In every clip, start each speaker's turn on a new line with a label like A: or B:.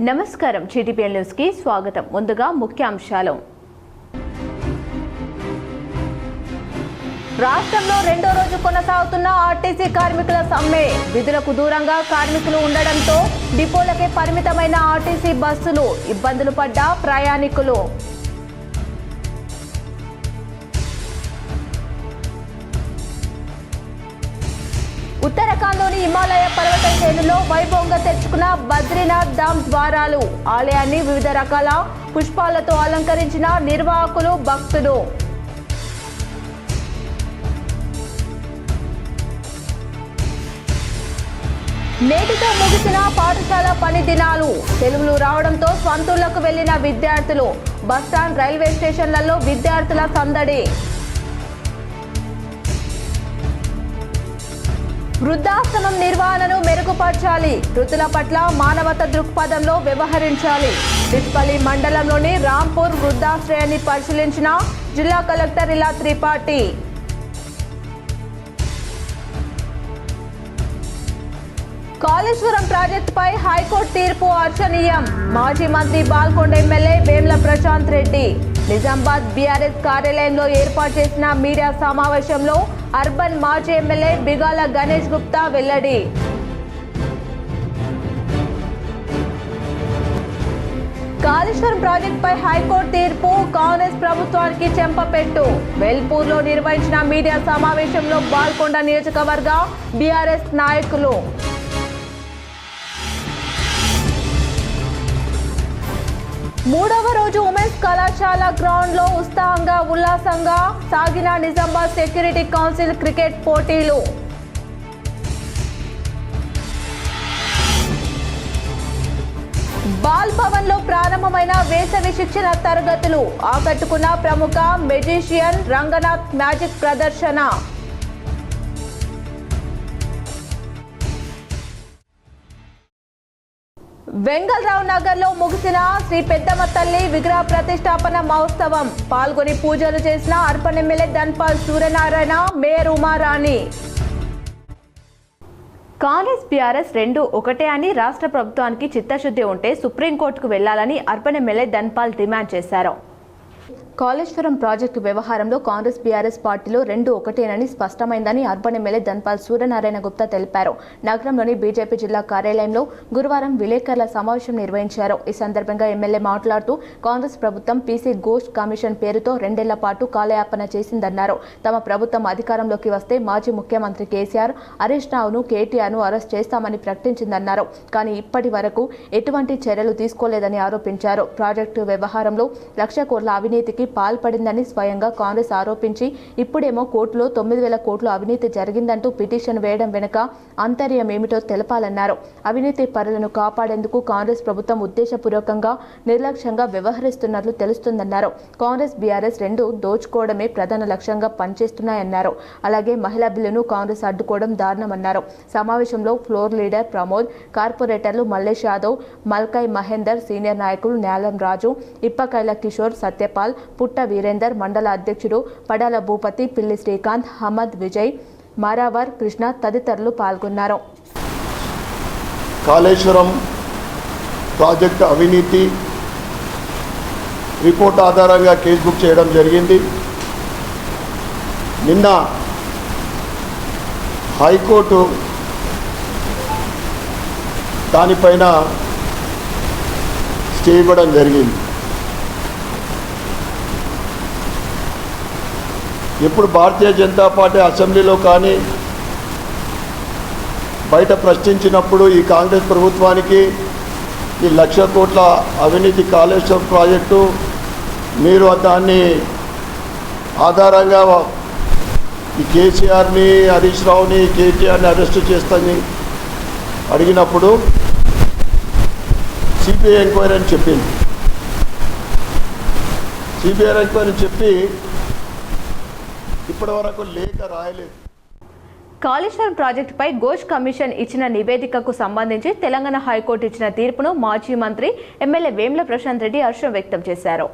A: నమస్కారం GTPL news కి స్వాగతం. ముందుగా ముఖ్యాంశాలు. రాష్ట్రంలో రెండో రోజు కొనసాగుతున్న ఆర్టీసీ కార్మికుల సమ్మె. విధులకు దూరంగా కార్మికులు ఉండడంతో డిపోలకే పరిమితమైన ఆర్టీసీ బస్సులు. ఇబ్బందులు పడ్డ ప్రయాణికులు. ఉత్తరాఖండ్లోని హిమాలయ పర్వత శ్రేణుల్లో వైభవంగా తెచ్చుకున్న బద్రీనాథ్ ధామ్ ద్వారాలు. ఆలయాన్ని వివిధ రకాల పుష్పాలతో అలంకరించిన నిర్వాహకులు, భక్తులు. నేటితో ముగిసిన పాఠశాల పని దినాలు. సెలవులు రావడంతో స్వంతూళ్లకు వెళ్లిన విద్యార్థులు. బస్టాండ్, రైల్వే స్టేషన్లలో విద్యార్థుల సందడి. వృద్ధాశ్రమం నిర్వహణను మెరుగుపరచాలి. వృద్ధుల పట్ల మానవత దృక్పథంలో వ్యవహరించాలి. డిస్పల్లి మండలంలోని రాంపూర్ వృద్ధాశ్రయాన్ని పరిశీలించిన జిల్లా కలెక్టర్ ఇలా త్రిపాఠి. కాళేశ్వరం ప్రాజెక్టుపై హైకోర్టు తీర్పు హర్షణీయం. మాజీ మంత్రి బాల్కొండ ఎమ్మెల్యే వేముల ప్రశాంత్ రెడ్డి నిజామాబాద్ బీఆర్ఎస్ కార్యాలయంలో ఏర్పాటు చేసిన మీడియా సమావేశంలో అర్బన్ మాజీ ఎమ్మెల్యే బిగాల గణేష్ గుప్తా వెల్లడి. కాళేశ్వరం ప్రాజెక్టుపై హైకోర్టు తీర్పు కాంగ్రెస్ ప్రభుత్వానికి చెంపపెట్టు. వేల్పూర్లో నిర్వహించిన మీడియా సమావేశంలో బాల్కొండ నియోజకవర్గ బీఆర్ఎస్ నాయకులు. మూడవ రోజు ఉమెన్స్ కళాశాల గ్రౌండ్ లో ఉత్సాహంగా ఉల్లాసంగా సాగిన నిజామాబాద్ సెక్యూరిటీ కౌన్సిల్ క్రికెట్ పోటీలు. బాల్ భవన్ లో ప్రారంభమైన వేసవి శిక్షణ తరగతులు. ఆకట్టుకున్న ప్రముఖ మెజిషియన్ రంగనాథ్ మ్యాజిక్ ప్రదర్శన. వెంగళరావు నగర్ లో ముగిసిన శ్రీ పెద్దమ్మ తల్లి విగ్రహ ప్రతిష్టాపన మహోత్సవం. పాల్గొని పూజలు చేసిన urban MLA Dhanpal Suryanarayana, mayor Uma Rani. Congress BRS రెండు ఒకటే అని రాష్ట్ర ప్రభుత్వానికి చిత్తశుద్ధి ఉంటే సుప్రీంకోర్టుకు వెళ్లాలని అర్బన్ ఎమ్మెల్యే ధన్పాల్ డిమాండ్ చేశారు. కాళేశ్వరం ప్రాజెక్టు వ్యవహారంలో కాంగ్రెస్ బీఆర్ఎస్ పార్టీలో రెండు ఒకటేనని స్పష్టమైందని అర్బన్ ఎమ్మెల్యే ధన్పాల్ సూర్యనారాయణ గుప్తా తెలిపారు. నగరంలోని బీజేపీ జిల్లా కార్యాలయంలో గురువారం విలేకరుల సమావేశం నిర్వహించారు. ఈ సందర్భంగా ఎమ్మెల్యే మాట్లాడుతూ కాంగ్రెస్ ప్రభుత్వం పీసీ ఘోష్ కమిషన్ పేరుతో 2 ఏళ్ల పాటు కాలయాపన చేసిందన్నారు. తమ ప్రభుత్వం అధికారంలోకి వస్తే మాజీ ముఖ్యమంత్రి కేసీఆర్, హరీష్ రావును, కేటీఆర్ను అరెస్ట్ చేస్తామని ప్రకటించిందన్నారు. కానీ ఇప్పటి వరకు ఎటువంటి చర్యలు తీసుకోలేదని ఆరోపించారు. ప్రాజెక్టు వ్యవహారంలో 1,00,000 కోట్ల అవినీతికి పాల్పడిందని స్వయంగా కాంగ్రెస్ ఆరోపించి ఇప్పుడేమో కోర్టులో 9,000 కోట్ల అవినీతి జరిగిందంటూ పిటిషన్ వేయడం వెనుక అంతర్యం ఏమిటో తెలపాలన్నారు. అవినీతి పరులను కాపాడేందుకు కాంగ్రెస్ ప్రభుత్వం ఉద్దేశపూర్వకంగా నిర్లక్ష్యంగా వ్యవహరిస్తున్నట్లు తెలుస్తుందన్నారు. కాంగ్రెస్ బీఆర్ఎస్ రెండు దోచుకోవడమే ప్రధాన లక్ష్యంగా పనిచేస్తున్నాయన్నారు. అలాగే మహిళా బిల్లును కాంగ్రెస్ అడ్డుకోవడం దారుణమన్నారు. సమావేశంలో ఫ్లోర్ లీడర్ ప్రమోద్, కార్పొరేటర్లు మల్లేష్ యాదవ్, మల్కాయ్ మహేందర్, సీనియర్ నాయకులు న్యాలం రాజు, ఇప్పకైల కిషోర్, సత్యపాల్, పుట్ట వీరేందర్, మండల అధ్యక్షుడు పడాల భూపతి, పిల్లి శ్రీకాంత్, హమద్ విజయ్, మారావర్ కృష్ణ తదితరులు పాల్గొన్నారు.
B: కాళేశ్వరం ప్రాజెక్టు అవినీతి రిపోర్ట్ ఆధారంగా కేసు బుక్ చేయడం జరిగింది. నిన్న హైకోర్టు దానిపైన స్టే ఇవ్వడం జరిగింది. ఎప్పుడు భారతీయ జనతా పార్టీ అసెంబ్లీలో కానీ బయట ప్రశ్నించినప్పుడు ఈ కాంగ్రెస్ ప్రభుత్వానికి ఈ 1,00,000 కోట్ల అవినీతి కాళేశ్వరం ప్రాజెక్టు మీరు దాన్ని ఆధారంగా ఈ కేసీఆర్ని, హరీష్ రావుని, కేటీఆర్ని అరెస్టు చేస్తామని అడిగినప్పుడు సిబిఐ ఎంక్వైరీ అని చెప్పింది. సిబిఐ ఎంక్వైరీ చెప్పి ఇప్పటి వరకు లేఖ రాయలేదు.
A: కాళేశ్వరం ప్రాజెక్టుపై ఘోష్ కమిషన్ ఇచ్చిన నివేదికకు సంబంధించి తెలంగాణ హైకోర్టు ఇచ్చిన తీర్పును మాజీ మంత్రి ఎమ్మెల్యే వేముల ప్రశాంత్ రెడ్డి హర్షం వ్యక్తం చేశారు.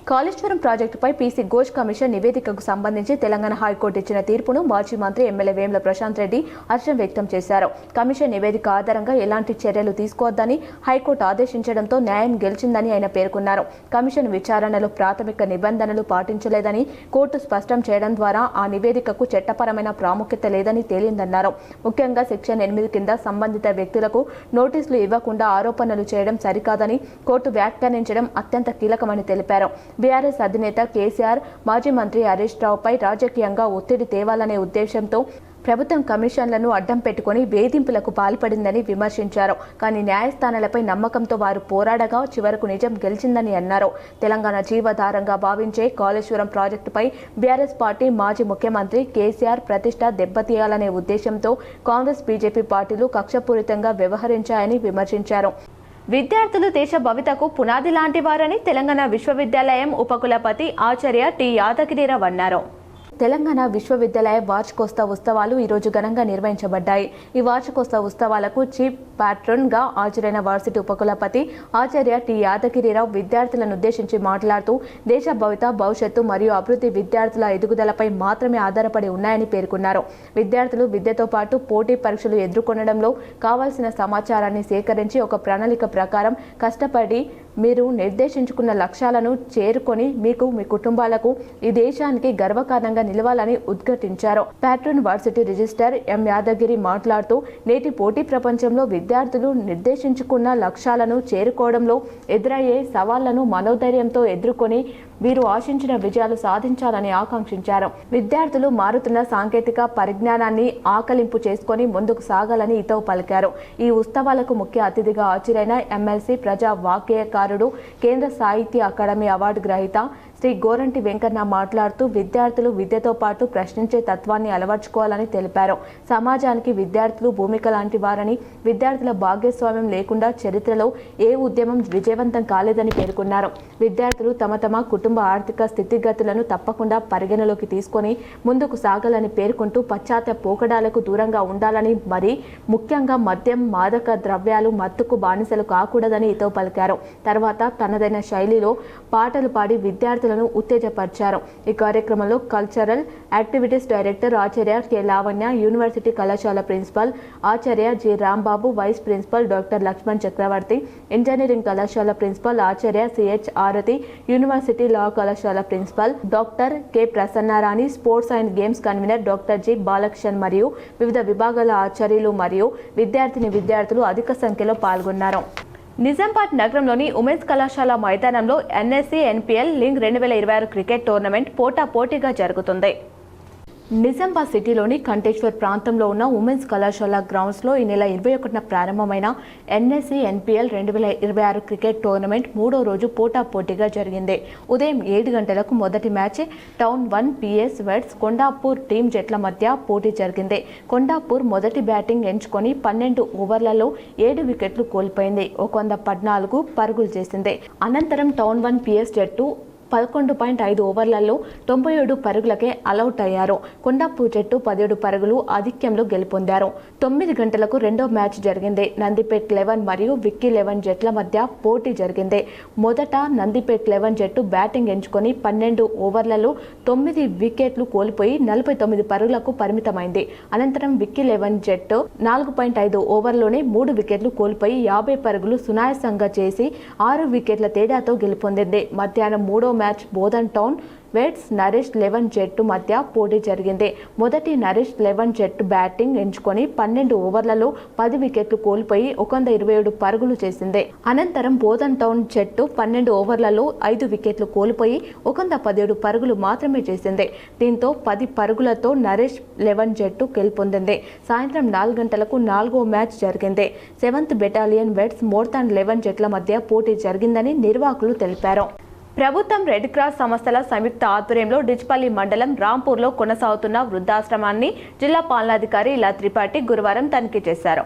A: కాళేశ్వరం ప్రాజెక్టుపై పీసీ ఘోష్ కమిషన్ నివేదికకు సంబంధించి తెలంగాణ హైకోర్టు ఇచ్చిన తీర్పును మాజీ మంత్రి ఎమ్మెల్యే వేముల ప్రశాంత్ రెడ్డి హర్షం వ్యక్తం చేశారు. కమిషన్ నివేదిక ఆధారంగా ఎలాంటి చర్యలు తీసుకోవద్దని హైకోర్టు ఆదేశించడంతో న్యాయం గెలిచిందని ఆయన పేర్కొన్నారు. కమిషన్ విచారణలో ప్రాథమిక నిబంధనలు పాటించలేదని కోర్టు స్పష్టం చేయడం ద్వారా ఆ నివేదికకు చట్టపరమైన ప్రాముఖ్యత లేదని తేలిందన్నారు. ముఖ్యంగా సెక్షన్ 8 కింద సంబంధిత వ్యక్తులకు నోటీసులు ఇవ్వకుండా ఆరోపణలు చేయడం సరికాదని కోర్టు వ్యాఖ్యానించడం అత్యంత కీలకమని తెలిపారు. బీఆర్ఎస్ అధినేత కేసీఆర్ మాజీ మంత్రి హరీష్ రావుపై రాజకీయంగా ఒత్తిడి తేవాలనే ఉద్దేశంతో ప్రభుత్వం కమిషన్లను అడ్డం పెట్టుకుని వేధింపులకు పాల్పడిందని విమర్శించారు. కానీ న్యాయస్థానాలపై నమ్మకంతో వారు పోరాడగా చివరకు నిజం గెలిచిందని అన్నారు. తెలంగాణ జీవధారంగా భావించే కాళేశ్వరం ప్రాజెక్టుపై బీఆర్ఎస్ పార్టీ మాజీ ముఖ్యమంత్రి కేసీఆర్ ప్రతిష్ట దెబ్బతీయాలనే ఉద్దేశంతో కాంగ్రెస్ బీజేపీ పార్టీలు కక్షపూరితంగా వ్యవహరించాయని విమర్శించారు. విద్యార్థులు దేశ భవితకు పునాది లాంటి వారని తెలంగాణ విశ్వవిద్యాలయం ఉపకులపతి ఆచార్య టి యాదగిరిరావు అన్నారు. తెలంగాణ విశ్వవిద్యాలయ వార్షికోత్సవ ఉత్సవాలు ఈరోజు ఘనంగా నిర్వహించబడ్డాయి. ఈ వార్షికోత్సవ ఉత్సవాలకు చీఫ్ ప్యాట్రన్ గా హాజరైన వర్సిటీ ఉపకులపతి ఆచార్య టి యాదగిరిరావు విద్యార్థులను ఉద్దేశించి మాట్లాడుతూ దేశ భవిష్యత్తు మరియు అభివృద్ధి విద్యార్థుల ఎదుగుదలపై మాత్రమే ఆధారపడి ఉన్నాయని పేర్కొన్నారు. విద్యార్థులు విద్యతో పాటు పోటీ పరీక్షలు ఎదుర్కొనడంలో కావాల్సిన సమాచారాన్ని సేకరించి ఒక ప్రణాళిక ప్రకారం కష్టపడి మీరు నిర్దేశించుకున్న లక్ష్యాలను చేరుకొని మీకు మీ కుటుంబాలకు ఈ దేశానికి గర్వకారణంగా నిలవాలని ఉద్ఘాటించారు. ప్యాట్రన్ వర్సిటీ రిజిస్ట్రార్ ఎం యాదగిరి మాట్లాడుతూ నేటి పోటీ ప్రపంచంలో విద్యార్థులు నిర్దేశించుకున్న లక్ష్యాలను చేరుకోవడంలో ఎదురయ్యే సవాళ్లను మనోధైర్యంతో ఎదుర్కొని వీరు ఆశించిన విజయాలు సాధించాలని ఆకాంక్షించారు. విద్యార్థులు మారుతున్న సాంకేతిక పరిజ్ఞానాన్ని ఆకలింపు చేసుకుని ముందుకు సాగాలని హితవు పలికారు. ఈ ఉత్సవాలకు ముఖ్య అతిథిగా హాజరైన ఎమ్మెల్సీ ప్రజా వాగ్గేయకారుడు కేంద్ర సాహిత్య అకాడమీ అవార్డు గ్రహీత శ్రీ గోరంటి వెంకన్న మాట్లాడుతూ విద్యార్థులు విద్యతో పాటు ప్రశ్నించే తత్వాన్ని అలవర్చుకోవాలని తెలిపారు. సమాజానికి విద్యార్థులు భూమిక లాంటి వారని, విద్యార్థుల భాగస్వామ్యం లేకుండా చరిత్రలో ఏ ఉద్యమం విజయవంతం కాలేదని పేర్కొన్నారు. విద్యార్థులు తమ కుటుంబ ఆర్థిక స్థితిగతులను తప్పకుండా పరిగణలోకి తీసుకొని ముందుకు సాగాలని పేర్కొంటూ పశ్చాత్త పోకడాలకు దూరంగా ఉండాలని, మరి ముఖ్యంగా మద్యం, మాదక ద్రవ్యాలు మత్తుకు బానిసలు కాకూడదని హితవు పలికారు. తర్వాత తనదైన శైలిలో పాటలు పాడి విద్యార్థులను ఉత్తేజపరిచారు. ఈ కార్యక్రమంలో కల్చరల్ యాక్టివిటీస్ డైరెక్టర్ ఆచార్య కె లావణ్య, యూనివర్సిటీ కళాశాల ప్రిన్సిపల్ ఆచార్య G Rambabu, vice principal doctor Lakshman Chakravarthi, engineering కళాశాల ప్రిన్సిపల్ ఆచార్య సిహెచ్ ఆరతి, యూనివర్సిటీ లా కళాశాల principal doctor K Prasannarani, sports and games convener doctor G Balakishan మరియు వివిధ విభాగాల ఆచార్యులు మరియు విద్యార్థులు అధిక సంఖ్యలో పాల్గొన్నారు. నిజామాబాద్ నగరంలోని ఉమెన్స్ కళాశాల మైదానంలో ఎన్ఎస్సీ ఎన్పీఎల్ లీగ్ 2026 క్రికెట్ టోర్నమెంట్ పోటాపోటీగా జరుగుతుంది. నిజామాబాద్ సిటీలోని కంటేశ్వర్ ప్రాంతంలో ఉన్న ఉమెన్స్ కళాశాల గ్రౌండ్స్లో ఈ నెల 21న ప్రారంభమైన ఎన్ఎస్సీ ఎన్పీఎల్ 2026 క్రికెట్ టోర్నమెంట్ 3వ రోజు పోటాపోటీగా జరిగింది. ఉదయం 7 గంటలకు మొదటి match town 1 PS weds Kondapur team జట్ల మధ్య పోటీ జరిగింది. కొండాపూర్ మొదటి బ్యాటింగ్ ఎంచుకొని 12 ఓవర్లలో 7 వికెట్లు కోల్పోయింది. 114 పరుగులు చేసింది. అనంతరం టౌన్ 1 PS జట్టు 11.5 ఓవర్లలో 97 పరుగులకే అవుట్ అయ్యారు. కొండాపూర్ జట్టు 17 పరుగులు ఆధిక్యంలో గెలుపొందారు. 9 గంటలకు రెండో మ్యాచ్ జరిగింది. నందిపేట్ 11 మరియు విక్కీ 11 జట్ల మధ్య పోటీ జరిగింది. మొదట నందిపేట్ 11 జట్టు బ్యాటింగ్ ఎంచుకొని 12 ఓవర్లలో 9 వికెట్లు కోల్పోయి 49 పరుగులకు పరిమితమైంది. అనంతరం విక్కీ 11 జట్టు 4.5 ఓవర్లోనే 3 వికెట్లు కోల్పోయి 50 పరుగులు సునాయాసంగా చేసి 6 వికెట్ల తేడాతో గెలుపొందింది. మధ్యాహ్నం మూడో match Bodhan town weds Naresh 11 జట్టు మధ్య పోటీ జరిగింది. మొదటి నరేష్ 11 జట్టు బ్యాటింగ్ ఎంచుకొని 12 ఓవర్లలో 10 వికెట్లు కోల్పోయి 127 పరుగులు చేసింది. అనంతరం బోధన్ టౌన్ జట్టు 12 ఓవర్లలో 5 వికెట్లు కోల్పోయి 117 పరుగులు మాత్రమే చేసింది. దీంతో 10 పరుగులతో నరేష్ 11 జట్టు గెలుపొందింది. సాయంత్రం 4 గంటలకు 4వ మ్యాచ్ జరిగింది. 7th బెటాలియన్ వెడ్స్ మోర్తాన్ 11 జట్ల మధ్య పోటీ జరిగిందని నిర్వాహకులు తెలిపారు. ప్రభుత్వం రెడ్ క్రాస్ సంస్థల సంయుక్త ఆధ్వర్యంలో డిచ్పల్లి మండలం రాంపూర్లో కొనసాగుతున్న వృద్ధాశ్రమాన్ని జిల్లా పాలనాధికారి ఇలా త్రిపాఠి గురువారం తనిఖీ చేశారు.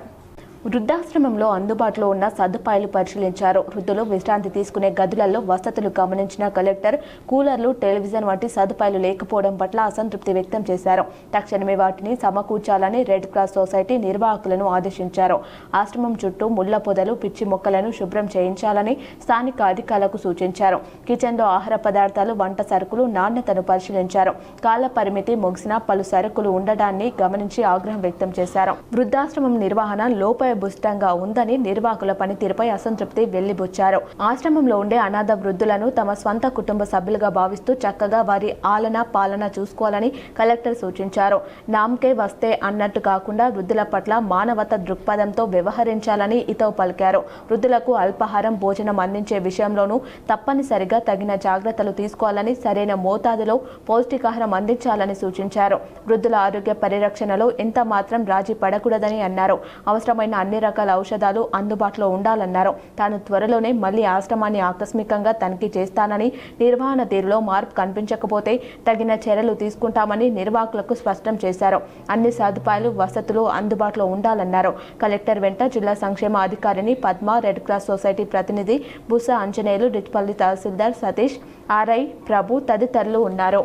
A: వృద్ధాశ్రమంలో అందుబాటులో ఉన్న సదుపాయాలు పరిశీలించారు. వృద్ధులు విశ్రాంతి తీసుకునే గదులలో వసతులు గమనించిన కలెక్టర్ కూలర్లు, టెలివిజన్ వంటి సదుపాయాలు లేకపోవడం పట్ల అసంతృప్తి వ్యక్తం చేశారు. తక్షణమే వాటిని సమకూర్చాలని రెడ్ క్రాస్ సొసైటీ నిర్వాహకులను ఆదేశించారు. ఆశ్రమం చుట్టూ ముళ్ల పొదలు, పిచ్చి మొక్కలను శుభ్రం చేయించాలని స్థానిక అధికారులకు సూచించారు. కిచెన్లో ఆహార పదార్థాలు, వంట సరుకులు నాణ్యతను పరిశీలించారు. కాల పరిమితి ముగిసిన పలు సరుకులు ఉండడాన్ని గమనించి ఆగ్రహం వ్యక్తం చేశారు. వృద్ధాశ్రమం నిర్వహణ లోపభూయిష్టంగా ఉందని నిర్వాహకుల పనితీరుపై అసంతృప్తి వెళ్లిబుచ్చారు. ఆశ్రమంలో ఉండే అనాథ వృద్ధులను తమ స్వంత కుటుంబ సభ్యులుగా భావిస్తూ చక్కగా వారి ఆలన పాలన చూసుకోవాలని కలెక్టర్ సూచించారు. నామకే వస్తే అన్నట్టు కాకుండా వృద్ధుల పట్ల మానవత దృక్పథంతో వ్యవహరించాలని హితవు పలికారు. వృద్ధులకు అల్పాహారం, భోజనం అందించే విషయంలోనూ తప్పనిసరిగా తగిన జాగ్రత్తలు తీసుకోవాలని, సరైన మోతాదులో పౌష్టికాహారం అందించాలని సూచించారు. వృద్ధుల ఆరోగ్య పరిరక్షణలో ఎంత మాత్రం రాజీ పడకూడదని అన్నారు. అవసరమైన అన్ని రకాల ఔషధాలు అందుబాటులో ఉండాలన్నారు. తాను త్వరలోనే మళ్లీ ఆశ్రమాన్ని ఆకస్మికంగా తనిఖీ చేస్తానని, నిర్వహణ తీరులో మార్పు కనిపించకపోతే తగిన చర్యలు తీసుకుంటామని నిర్వాహకులకు స్పష్టం చేశారు. అన్ని సదుపాయాలు, వసతులు అందుబాటులో ఉండాలన్నారు. కలెక్టర్ వెంట జిల్లా సంక్షేమ అధికారిని పద్మ, రెడ్ క్రాస్ సొసైటీ ప్రతినిధి బుస అంజనేయులు, డిట్పల్లి తహసీల్దార్ సతీష్, ఆర్ఐ ప్రభు తదితరులు ఉన్నారు.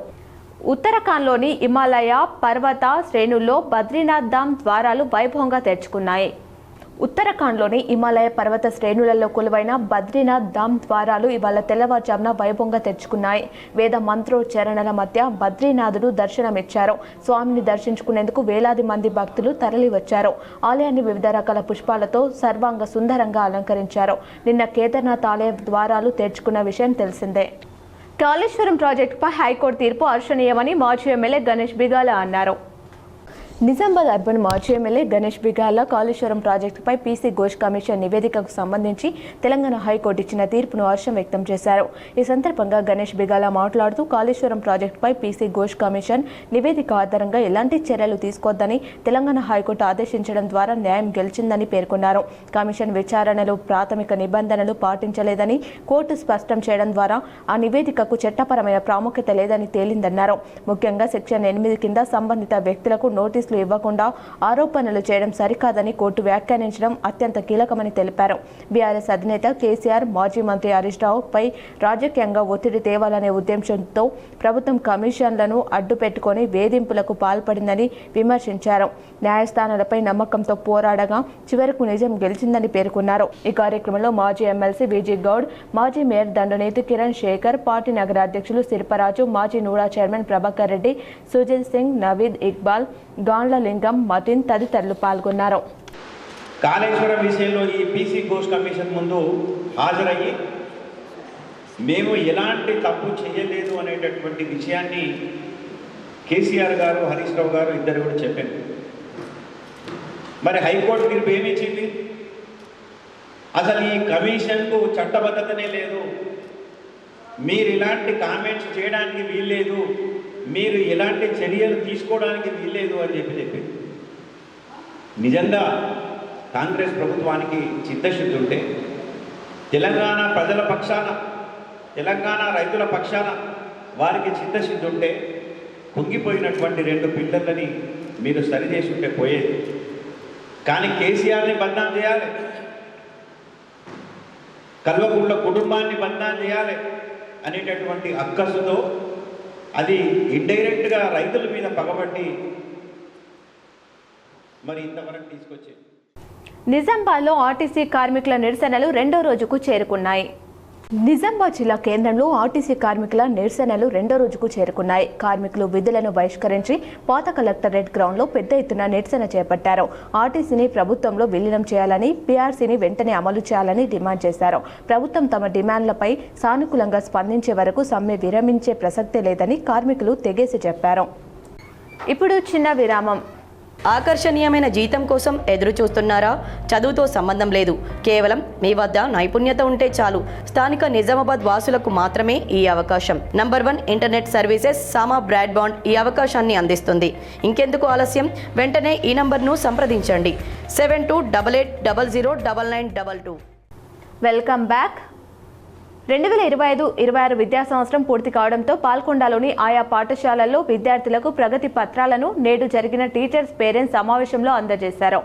A: ఉత్తరాఖండ్లోని హిమాలయ పర్వత శ్రేణుల్లో బద్రీనాథ్ ధామ్ ద్వారాలు వైభవంగా తెరుచుకున్నాయి. ఉత్తరాఖండ్లోని హిమాలయ పర్వత శ్రేణులలో కొలువైన బద్రీనాథ్ ధామ్ ద్వారాలు ఇవాళ తెల్లవారుజామున వైభవంగా తెరుచుకున్నాయి. వేద మంత్రోచ్చరణల మధ్య బద్రీనాథుడు దర్శనమిచ్చారు. స్వామిని దర్శించుకునేందుకు వేలాది మంది భక్తులు తరలివచ్చారు. ఆలయాన్ని వివిధ రకాల పుష్పాలతో సర్వాంగ సుందరంగా అలంకరించారు. నిన్న కేదార్నాథ్ ఆలయ ద్వారాలు తెరుచుకున్న విషయం తెలిసిందే. కాళేశ్వరం ప్రాజెక్టుపై హైకోర్టు తీర్పు హర్షణీయమని మాజీ ఎమ్మెల్యే గణేష్ బిగాల అన్నారు. నిజామాబాద్ అర్బన్ మాజీ ఎమ్మెల్యే గణేష్ బిగాల కాళేశ్వరం ప్రాజెక్టుపై పీసీ ఘోష్ కమిషన్ నివేదికకు సంబంధించి తెలంగాణ హైకోర్టు ఇచ్చిన తీర్పును హర్షం వ్యక్తం చేశారు. ఈ సందర్భంగా గణేష్ బిగాల మాట్లాడుతూ కాళేశ్వరం ప్రాజెక్టుపై పీసీ ఘోష్ కమిషన్ నివేదిక ఆధారంగా ఎలాంటి చర్యలు తీసుకోవద్దని తెలంగాణ హైకోర్టు ఆదేశించడం ద్వారా న్యాయం గెలిచిందని పేర్కొన్నారు. కమిషన్ విచారణలో ప్రాథమిక నిబంధనలు పాటించలేదని కోర్టు స్పష్టం చేయడం ద్వారా ఆ నివేదికకు చట్టపరమైన ప్రాముఖ్యత లేదని తేలిందన్నారు. ముఖ్యంగా సెక్షన్ 8 కింద సంబంధిత వ్యక్తులకు నోటీసులు ఇవ్వకుండా ఆరోపణలు చేయడం సరికాదని కోర్టు వ్యాఖ్యానించడం అత్యంత కీలకమని తెలిపారు. బీఆర్ఎస్ అధినేత కేసీఆర్ మాజీ మంత్రి హరీష్ రావుపై రాజకీయంగా ఒత్తిడి తేవాలనే ఉద్దేశంతో ప్రభుత్వం కమిషన్లను అడ్డుపెట్టుకుని వేధింపులకు పాల్పడిందని విమర్శించారు. న్యాయస్థానాలపై నమ్మకంతో పోరాడగా చివరకు నిజం గెలిచిందని పేర్కొన్నారు. ఈ కార్యక్రమంలో మాజీ ఎమ్మెల్సీ విజయ్ గౌడ్, మాజీ మేయర్ దండనేతి కిరణ్ శేఖర్, పార్టీ నగర అధ్యక్షులు సిరిపరాజు, మాజీ నూడా చైర్మన్ ప్రభాకర్ రెడ్డి, సుజిత్ సింగ్, నవీద్ ఇక్బాల్, గాండ్ల లింగం, మతిన్ తదితరులు పాల్గొన్నారు.
C: కాళేశ్వరం విషయంలో ఈ పీసీ ఘోష్ కమిషన్ ముందు హాజరయ్యి మేము ఎలాంటి తప్పు చేయలేదు అనేటటువంటి విషయాన్ని కేసీఆర్ గారు, హరీష్ రావు గారు ఇద్దరు కూడా చెప్పారు. మరి హైకోర్టు తీర్పు ఏమి ఇచ్చింది? అసలు ఈ కమిషన్కు చట్టబద్ధతనే లేదు, మీరు ఇలాంటి కామెంట్స్ చేయడానికి వీల్లేదు, మీరు ఎలాంటి చర్యలు తీసుకోవడానికి వీల్లేదు అని చెప్పింది. నిజంగా కాంగ్రెస్ ప్రభుత్వానికి చిత్తశుద్ధి ఉంటే తెలంగాణ ప్రజల పక్షాన, తెలంగాణ రైతుల పక్షాన వారికి చిత్తశుద్ధి ఉంటే కుంగిపోయినటువంటి 2 పిల్లర్లని మీరు సరిచేసి ఉంటే పోయేది. కానీ కేసీఆర్ని బద్నాం చేయాలి, కల్వకుంట్ల కుటుంబాన్ని బద్నాం చేయాలి అనేటటువంటి అక్కసుతో అది ఇండైరెక్ట్గా రైతుల మీద పగబట్టి మరి ఇంతవరకు తీసుకొచ్చేది.
A: నిజామాబాద్లో ఆర్టీసీ కార్మికుల నిరసనలు 2వ రోజుకు చేరుకున్నాయి. నిజామాబాద్ జిల్లా కేంద్రంలో ఆర్టీసీ కార్మికుల నిరసనలు 2వ రోజుకు చేరుకున్నాయి. కార్మికులు విధులను బహిష్కరించి పాత కలెక్టరేట్ గ్రౌండ్లో పెద్ద ఎత్తున నిరసన చేపట్టారు. ఆర్టీసీని ప్రభుత్వంలో విలీనం చేయాలని, పీఆర్సీని వెంటనే అమలు చేయాలని డిమాండ్ చేశారు. ప్రభుత్వం తమ డిమాండ్లపై సానుకూలంగా స్పందించే వరకు సమ్మె విరమించే ప్రసక్తే లేదని కార్మికులు తెగేసి చెప్పారు. ఇప్పుడు చిన్న విరామం.
D: ఆకర్షణీయమైన జీతం కోసం ఎదురు చూస్తున్నారా? చదువుతో సంబంధం లేదు, కేవలం మీ వద్ద నైపుణ్యత ఉంటే చాలు. స్థానిక నిజామాబాద్ వాసులకు మాత్రమే ఈ అవకాశం. నంబర్ 1 ఇంటర్నెట్ సర్వీసెస్ సామా బ్రాడ్బాండ్ ఈ అవకాశాన్ని అందిస్తుంది. ఇంకెందుకు ఆలస్యం? వెంటనే ఈ నంబర్ను సంప్రదించండి 7288009992.
A: Welcome back. 2025-26 విద్యా సంవత్సరం పూర్తి కావడంతో పాల్కొండలోని ఆయా పాఠశాలల్లో విద్యార్థులకు ప్రగతి పత్రాలను నేడు జరిగిన టీచర్స్ పేరెంట్స్ సమావేశంలో అందజేశారు.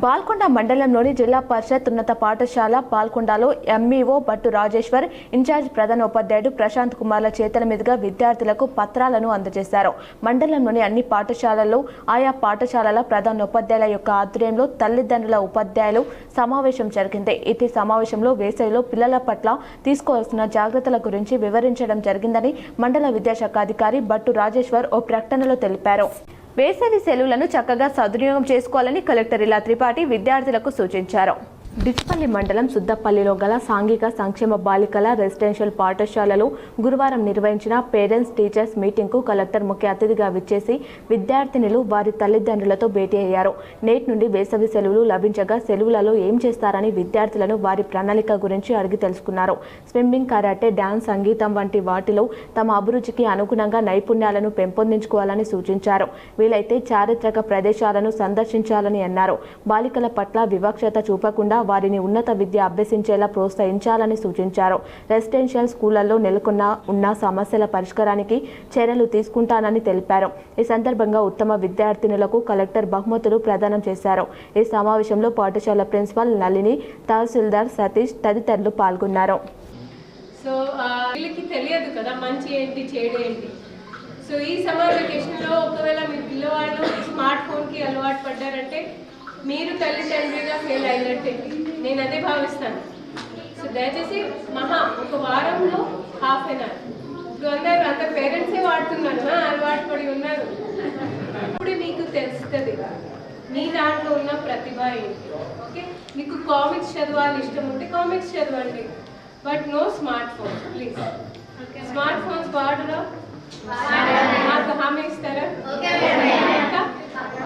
A: బాల్కొండ మండలంలోని జిల్లా పరిషత్ ఉన్నత పాఠశాల బాల్కొండలో ఎంఈఓ బట్టు రాజేశ్వర్, ఇన్ఛార్జ్ ప్రధాన ఉపాధ్యాయుడు ప్రశాంత్ కుమార్ల చేతుల మీదుగా విద్యార్థులకు పత్రాలను అందజేశారు. మండలంలోని అన్ని పాఠశాలల్లో ఆయా పాఠశాలల ప్రధాన ఉపాధ్యాయుల యొక్క ఆధ్వర్యంలో తల్లిదండ్రుల ఉపాధ్యాయులు సమావేశం జరిగింది. ఇటీ సమావేశంలో వేసవిలో పిల్లల పట్ల తీసుకోవాల్సిన జాగ్రత్తల గురించి వివరించడం జరిగిందని మండల విద్యాశాఖ అధికారి బట్టు రాజేశ్వర్ ఓ ప్రకటనలో తెలిపారు. వేసవి సెలవులను చక్కగా సద్వినియోగం చేసుకోవాలని కలెక్టర్ ఇలా త్రిపాఠి విద్యార్థులకు సూచించారు. డిచ్పల్లి మండలం సుద్దపల్లిలో గల సాంఘిక సంక్షేమ బాలికల రెసిడెన్షియల్ పాఠశాలలో గురువారం నిర్వహించిన పేరెంట్స్ టీచర్స్ మీటింగ్కు కలెక్టర్ ముఖ్య అతిథిగా విచ్చేసి విద్యార్థినులు వారి తల్లిదండ్రులతో భేటీ అయ్యారు. నేటి నుండి వేసవి సెలవులు లభించగా సెలవులలో ఏం చేస్తారని విద్యార్థులను వారి ప్రణాళిక గురించి అడిగి తెలుసుకున్నారు. స్విమ్మింగ్, కరాటే, డాన్స్, సంగీతం వంటి వాటిలో తమ అభిరుచికి అనుగుణంగా నైపుణ్యాలను పెంపొందించుకోవాలని సూచించారు. వీలైతే చారిత్రక ప్రదేశాలను సందర్శించాలని అన్నారు. బాలికల పట్ల వివక్షత చూపకుండా వారిని ఉన్నత విద్య అభ్యసించేలా ప్రోత్సహించాలని సూచించారు. రెసిడెన్షియల్ స్కూళ్లలో ఉన్న సమస్యల పరిష్కారానికి చర్యలు తీసుకుంటానని తెలిపారు. ఈ సందర్భంగా ఉత్తమ విద్యార్థినులకు కలెక్టర్ బహుమతులు ప్రదానం చేశారు. ఈ సమావేశంలో పాఠశాల ప్రిన్సిపల్ నళిని, తహసీల్దార్ సతీష్ తదితరులు పాల్గొన్నారు.
E: సో వీళ్ళకి తెలియదు కదా మంచి ఏంటి చెడు ఏంటి. సో ఈ సమ్మర్ వెకేషన్లో ఒకవేళ మీ పిల్లవాళ్ళు స్మార్ట్ ఫోన్కి అలవాటు పడ్డారంటే మీరు తల్లిదండ్రిగా ఫెయిల్ అయినట్టే, నేను అదే భావిస్తాను. సో దయచేసి ఒక వారంలో ½ an hour ఇప్పుడు అందరు పేరెంట్సే వాడుతున్నారు, అలవాటు పడి ఉన్నారు. ఇప్పుడు మీకు తెలుస్తుంది మీ దాంట్లో ఉన్న ప్రతిభ ఏంటి. ఓకే, మీకు కామిక్స్ చదవాలి ఇష్టం ఉంటే కామిక్స్ చదవండి, but no smart phone please. Smart phones వాడరా, నాకు హామీ ఇస్తారా?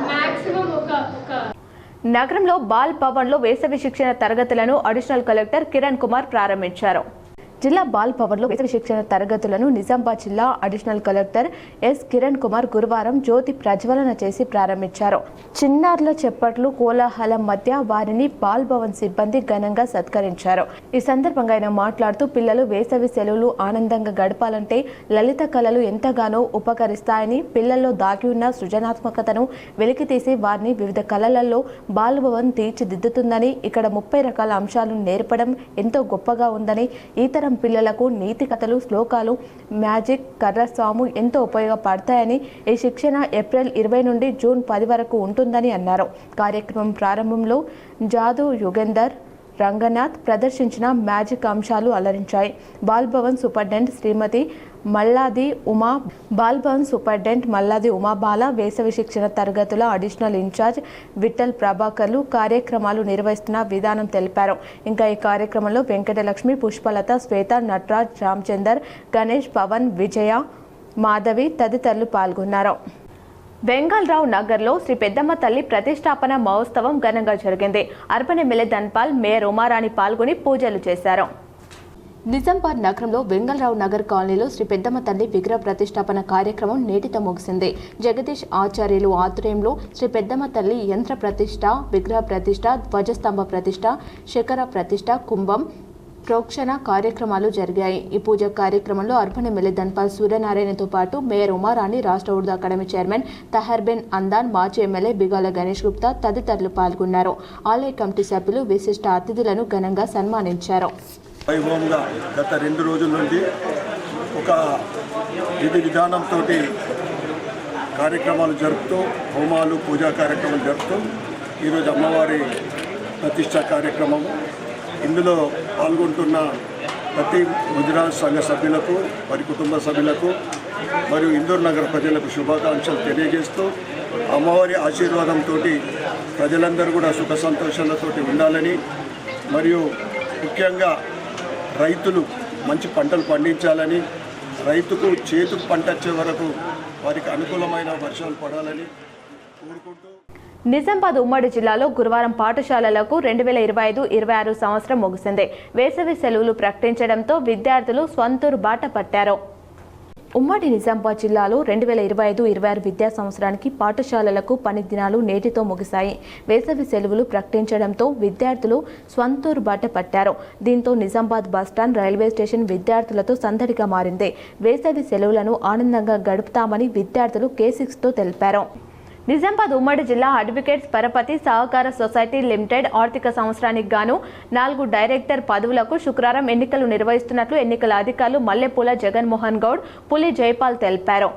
E: మ్యాక్సిమం ఒక
A: నగరంలో బాల్ భవన్లో వేసవి శిక్షణ తరగతులను అడిషనల్ కలెక్టర్ కిరణ్ కుమార్ ప్రారంభించారు. జిల్లా బాల్ భవన్లో వేసవి శిక్షణ తరగతులను నిజామాబాద్ జిల్లా additional collector S Kiran Kumar గురువారం జ్యోతి ప్రజ్వలన చేసి ప్రారంభించారు. చిన్నారుల చెప్పట్లు, కోలాహలం మధ్య వారిని బాల్ భవన్ సిబ్బంది ఘనంగా సత్కరించారు. ఈ సందర్భంగా ఆయన మాట్లాడుతూ పిల్లలు వేసవి సెలవులు ఆనందంగా గడపాలంటే లలిత కళలు ఎంతగానో ఉపకరిస్తాయని, పిల్లల్లో దాగి ఉన్న సృజనాత్మకతను వెలికితీసి వారిని వివిధ కళలలో బాల్ భవన్ తీర్చిదిద్దుతుందని, ఇక్కడ 30 రకాల అంశాలను నేర్పడం ఎంతో గొప్పగా ఉందని, ఈతర పిల్లలకు నీతి కథలు, శ్లోకాలు, మ్యాజిక్, కర్రస్వాము ఎంతో ఉపయోగపడతాయని, ఈ శిక్షణ ఏప్రిల్ 20 నుండి జూన్ 10 వరకు ఉంటుందని అన్నారు. కార్యక్రమం ప్రారంభంలో జాదు యుగేందర్, రంగనాథ్ ప్రదర్శించిన మ్యాజిక్ అంశాలు అలరించాయి. బాల్ భవన్ సూపరింటెండెంట్ శ్రీమతి మల్లాది ఉమాబాల, వేసవి శిక్షణ తరగతుల అడిషనల్ ఇన్ఛార్జ్ విఠల్ ప్రభాకర్లు కార్యక్రమాలు నిర్వహిస్తున్న విధానం తెలిపారు. ఇంకా ఈ కార్యక్రమంలో వెంకటలక్ష్మి, పుష్పలత, శ్వేత, నటరాజ్, రామచందర్, గణేష్, పవన్, విజయ, మాధవి తదితరులు పాల్గొన్నారు. వెంగళరావు నగర్లో శ్రీ పెద్దమ్మ తల్లి ప్రతిష్టాపన మహోత్సవం ఘనంగా జరిగింది. Urban MLA Dhanpal, mayor Uma Rani పాల్గొని పూజలు చేశారు. నిజామాబాద్ నగరంలో వెంగళరావు నగర్ కాలనీలో శ్రీ పెద్దమ్మ తల్లి విగ్రహ ప్రతిష్టాపన కార్యక్రమం నేటితో ముగిసింది. జగదీష్ ఆచార్యులు ఆధ్వర్యంలో శ్రీ పెద్దమ్మ తల్లి యంత్ర ప్రతిష్ట, విగ్రహ ప్రతిష్ట, ధ్వజస్తంభ ప్రతిష్ట, శిఖర ప్రతిష్ట, కుంభం, ప్రోక్షణ కార్యక్రమాలు జరిగాయి. ఈ పూజ కార్యక్రమంలో అర్బన్ ఎమ్మెల్యే ధన్పాల్ సూర్యనారాయణతో పాటు మేయర్ ఉమారాణి, రాష్ట్ర ఉర్దూ అకాడమీ చైర్మన్ తహర్బెన్ అందాన్, మాజీ ఎమ్మెల్యే బిగాల గణేష్ గుప్తా తదితరులు పాల్గొన్నారు. ఆలయ కమిటీ సభ్యులు విశిష్ట అతిథులను ఘనంగా సన్మానించారు.
B: వైభవంగా గత 2 రోజుల నుండి ఒక విధి విధానంతో కార్యక్రమాలు జరుపుతూ, హోమాలు, పూజా కార్యక్రమాలు జరుపుతూ ఈరోజు అమ్మవారి ప్రతిష్ట కార్యక్రమము. ఇందులో పాల్గొంటున్న ప్రతి ముదిరాజ్ సంఘ సభ్యులకు, వారి కుటుంబ సభ్యులకు మరియు ఇందూరు నగర ప్రజలకు శుభాకాంక్షలు తెలియజేస్తూ, అమ్మవారి ఆశీర్వాదంతో ప్రజలందరూ కూడా సుఖ సంతోషాలతో ఉండాలని, మరియు ముఖ్యంగా రైతులు మంచి పంటలు పండించాలని, రైతుకు చేతుకు పంట వచ్చే వరకు వారికి అనుకూలమైన వర్షాలు పడాలని కోరుకుంటూ
A: నిజామాబాద్ ఉమ్మడి జిల్లాలో గురువారం పాఠశాలలకు 2025-26 సంవత్సరం ముగిసింది. వేసవి సెలవులు ప్రకటించడంతో విద్యార్థులు స్వంతూరు బాట పట్టారు. ఉమ్మడి నిజామాబాద్ జిల్లాలో 2025-26 విద్యా సంవత్సరానికి పాఠశాలలకు పని దినాలు నేటితో ముగిశాయి. వేసవి సెలవులు ప్రకటించడంతో విద్యార్థులు స్వంతూరు బాట పట్టారు. దీంతో నిజామాబాద్ బస్టాండ్, రైల్వే స్టేషన్ విద్యార్థులతో సందడిగా మారింది. వేసవి సెలవులను ఆనందంగా గడుపుతామని విద్యార్థులు K6తో తెలిపారు. నిజామాబాద్ ఉమ్మడి జిల్లా అడ్వకేట్స్ పరపతి సహకార సొసైటీ లిమిటెడ్ ఆర్థిక సంవత్సరానికి గాను 4 డైరెక్టర్ పదవులకు శుక్రవారం ఎన్నికలు నిర్వహిస్తున్నట్లు ఎన్నికల అధికారులు మల్లెపూల జగన్మోహన్ గౌడ్, పులి జైపాల్ తెలిపారు.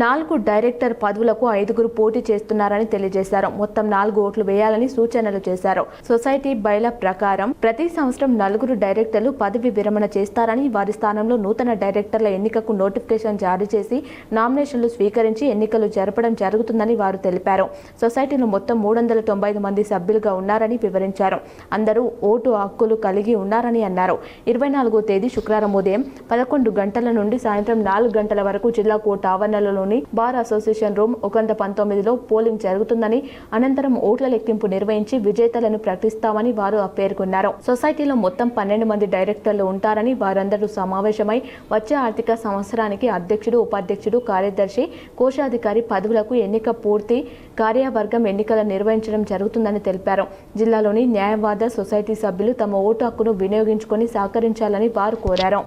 A: 4 డైరెక్టర్ పదవులకు 5గురు పోటీ చేస్తున్నారని తెలియజేశారు. మొత్తం 4 ఓట్లు వేయాలని సూచనలు చేశారు. సొసైటీ బైలా ప్రకారం ప్రతి సంవత్సరం 4 డైరెక్టర్లు పదవి విరమణ చేస్తారని, వారి స్థానంలో నూతన డైరెక్టర్ల ఎన్నికకు నోటిఫికేషన్ జారీ చేసి నామినేషన్లు స్వీకరించి ఎన్నికలు జరపడం జరుగుతుందని వారు తెలిపారు. సొసైటీలో మొత్తం 395 మంది సభ్యులుగా ఉన్నారని వివరించారు. అందరూ ఓటు హక్కులు కలిగి ఉన్నారని అన్నారు. 24వ తేదీ శుక్రవారం ఉదయం 11 గంటల నుండి సాయంత్రం 4 గంటల వరకు జిల్లా కోర్టు ఆవరణలో బార్ అసోసియేషన్ రూమ్ 119లో పోలింగ్ జరుగుతుందని, అనంతరం ఓట్ల లెక్కింపు నిర్వహించి విజేతలను ప్రకటిస్తామని వారు పేర్కొన్నారు. సొసైటీలో మొత్తం 12 మంది డైరెక్టర్లు ఉంటారని, వారందరూ సమావేశమై వచ్చే ఆర్థిక సంవత్సరానికి అధ్యక్షుడు, ఉపాధ్యక్షుడు, కార్యదర్శి, కోశాధికారి పదవులకు ఎన్నిక పూర్తి కార్యవర్గం ఎన్నికలు నిర్వహించడం జరుగుతుందని తెలిపారు. జిల్లాలోని న్యాయవాద సొసైటీ సభ్యులు తమ ఓటు హక్కును వినియోగించుకొని సహకరించాలని వారు కోరారు.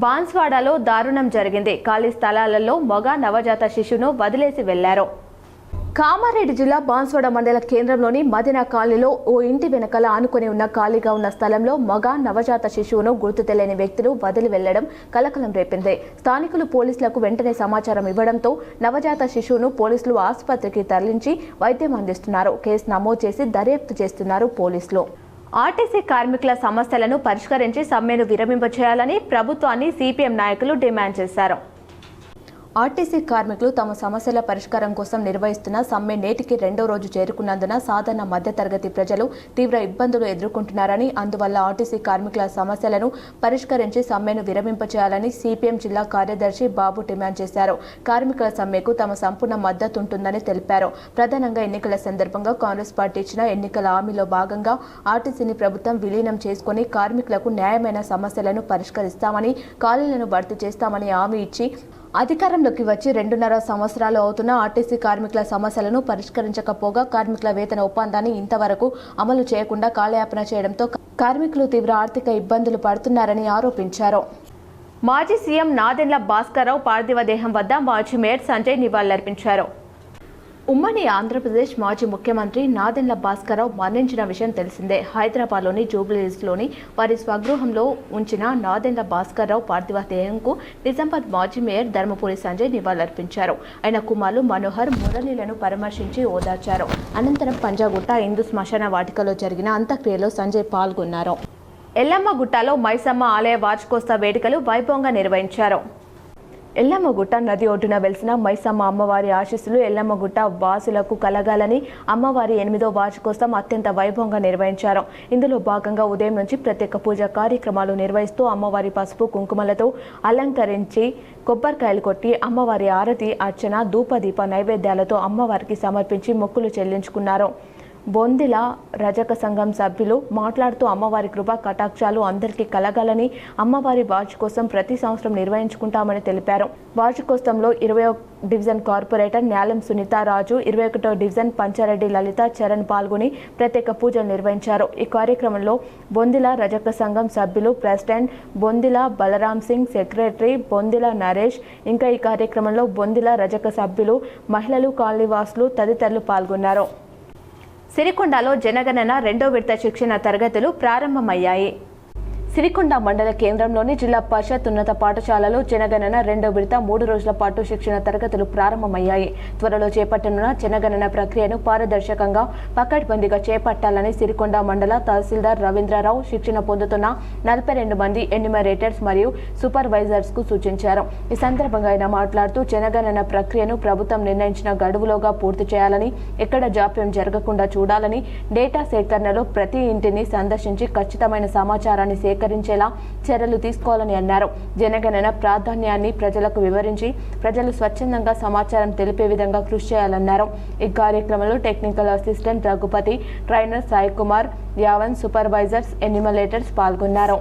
A: బాన్స్వాడలో దారుణం జరిగింది. ఖాళీ స్థలాలలో మగ నవజాత శిశువును వదిలేసి వెళ్లారు. కామారెడ్డి జిల్లా బాన్స్వాడ మండల కేంద్రంలోని మదినా కాలనీలో ఓ ఇంటి వెనకాల ఆనుకుని ఉన్న ఖాళీగా ఉన్న స్థలంలో మగ నవజాత శిశువును గుర్తు తెలియని వ్యక్తులు వదిలి వెళ్లడం కలకలం రేపింది. స్థానికులు పోలీసులకు వెంటనే సమాచారం ఇవ్వడంతో నవజాత శిశువును పోలీసులు ఆసుపత్రికి తరలించి వైద్యం అందిస్తున్నారు. కేసు నమోదు చేసి దర్యాప్తు చేస్తున్నారు పోలీసులు. ఆర్టీసీ కార్మికుల సమస్యలను పరిష్కరించి సమ్మెను విరమింపచేయాలని ప్రభుత్వాన్ని సిపిఎం నాయకులు డిమాండ్ చేశారు. ఆర్టీసీ కార్మికులు తమ సమస్యల పరిష్కారం కోసం నిర్వహిస్తున్న సమ్మె నేటికి 2వ రోజు చేరుకున్నందున సాధారణ మధ్యతరగతి ప్రజలు తీవ్ర ఇబ్బందులు ఎదుర్కొంటున్నారని, అందువల్ల ఆర్టీసీ కార్మికుల సమస్యలను పరిష్కరించి సమ్మెను విరమింపచేయాలని సిపిఎం జిల్లా కార్యదర్శి బాబు డిమాండ్ చేశారు. కార్మికుల సమ్మెకు తమ సంపూర్ణ మద్దతు ఉంటుందని తెలిపారు. ప్రధానంగా ఎన్నికల సందర్భంగా కాంగ్రెస్ పార్టీ ఇచ్చిన ఎన్నికల హామీలో భాగంగా ఆర్టీసీని ప్రభుత్వం విలీనం చేసుకుని కార్మికులకు న్యాయమైన సమస్యలను పరిష్కరిస్తామని, ఖాళీలను భర్తీ చేస్తామని హామీ ఇచ్చి అధికారంలోకి వచ్చి 2.5 సంవత్సరాలు అవుతున్న ఆర్టీసీ కార్మికుల సమస్యలను పరిష్కరించకపోగా కార్మికుల వేతన ఒప్పందాన్ని ఇంతవరకు అమలు చేయకుండా కాలయాపన చేయడంతో కార్మికులు తీవ్ర ఆర్థిక ఇబ్బందులు పడుతున్నారని ఆరోపించారు. మాజీ సీఎం నాదెండ్ల భాస్కర్రావు పార్థివ దేహం వద్ద మాజీ మేయర్ సంజయ్ నివాళులర్పించారు. ఉమ్మడి ఆంధ్రప్రదేశ్ మాజీ ముఖ్యమంత్రి నాదెండ్ల భాస్కర్రావు మరణించిన విషయం తెలిసిందే. హైదరాబాద్లోని జూబ్లీహిల్స్లోని వారి స్వగృహంలో ఉంచిన నాదెండ్ల భాస్కర్రావు పార్థివ దేహంకు నిజామాబాద్ మాజీ మేయర్ ధర్మపురి సంజయ్ నివాళులర్పించారు. ఆయన కుమారులు మనోహర్, మురళీలను పరామర్శించి ఓదార్చారు. అనంతరం పంజాగుట్ట హిందూ శ్మశాన వాటికలో జరిగిన అంత్యక్రియలో సంజయ్ పాల్గొన్నారు. ఎల్లమ్మగుట్టలో మైసమ్మ ఆలయ వార్షికోత్సవ వేడుకలు వైభవంగా నిర్వహించారు. ఎల్లమ్మగుట్ట నది ఒడ్డున వెలిసిన మైసమ్మ అమ్మవారి ఆశీస్సులు ఎల్లమ్మగుట్ట వాసులకు కలగాలని అమ్మవారి 8వ వార్షికోత్సవం అత్యంత వైభవంగా నిర్వహించారు. ఇందులో భాగంగా ఉదయం నుంచి ప్రత్యేక పూజా కార్యక్రమాలు నిర్వహిస్తూ అమ్మవారి పసుపు కుంకుమలతో అలంకరించి కొబ్బరికాయలు కొట్టి అమ్మవారి ఆరతి, అర్చన, ధూపదీప నైవేద్యాలతో అమ్మవారికి సమర్పించి మొక్కులు చెల్లించుకున్నారు. బొందిల రజక సంఘం సభ్యులు మాట్లాడుతూ అమ్మవారి కృపా కటాక్షాలు అందరికీ కలగాలని, అమ్మవారి వార్షికోత్సవం ప్రతి సంవత్సరం నిర్వహించుకుంటామని తెలిపారు. వార్షికోత్సవంలో 21 డివిజన్ కార్పొరేటర్ న్యాలం సునీతారాజు, 21వ డివిజన్ పంచారెడ్డి లలిత చరణ్ పాల్గొని ప్రత్యేక పూజలు నిర్వహించారు. ఈ కార్యక్రమంలో బొందిల రజక సంఘం సభ్యులు, ప్రెసిడెంట్ బొందిల బలరాం సింగ్, సెక్రటరీ బొందిల నరేష్, ఇంకా ఈ కార్యక్రమంలో బొందిల రజక సభ్యులు, మహిళలు, కాలనీవాసులు తదితరులు పాల్గొన్నారు. సిరికొండలో జనగణన 2వ విడత శిక్షణ తరగతులు ప్రారంభమయ్యాయి. సిరికొండ మండల కేంద్రంలోని జిల్లా పరిషత్ ఉన్నత పాఠశాలలో జనగణన 2వ విడత 3 రోజుల పాటు శిక్షణ తరగతులు ప్రారంభమయ్యాయి. త్వరలో చేపట్టనున్న జనగణన ప్రక్రియను పారదర్శకంగా, పకడ్బందీగా చేపట్టాలని సిరికొండ మండల తహసీల్దార్ రవీంద్రరావు శిక్షణ పొందుతున్న 42 మంది ఎన్యూమరేటర్స్ మరియు సూపర్వైజర్స్ కు సూచించారు. ఈ సందర్భంగా ఆయన మాట్లాడుతూ జనగణన ప్రక్రియను ప్రభుత్వం నిర్ణయించిన గడువులోగా పూర్తి చేయాలని, ఎక్కడ జాప్యం జరగకుండా చూడాలని, డేటా సేకరణలో ప్రతి ఇంటిని సందర్శించి ఖచ్చితమైన సమాచారాన్ని సేకరించేలా చర్యలు తీసుకోవాలని అన్నారు. జనగణన ప్రాధాన్యాన్ని ప్రజలకు వివరించి ప్రజలు స్వచ్ఛందంగా సమాచారం తెలిపే విధంగా కృషి చేయాలన్నారు. ఈ కార్యక్రమంలో technical assistant Raghupati, trainer Sai Kumar, యావన్, సూపర్వైజర్స్, ఎన్యూమరేటర్స్ పాల్గొన్నారు.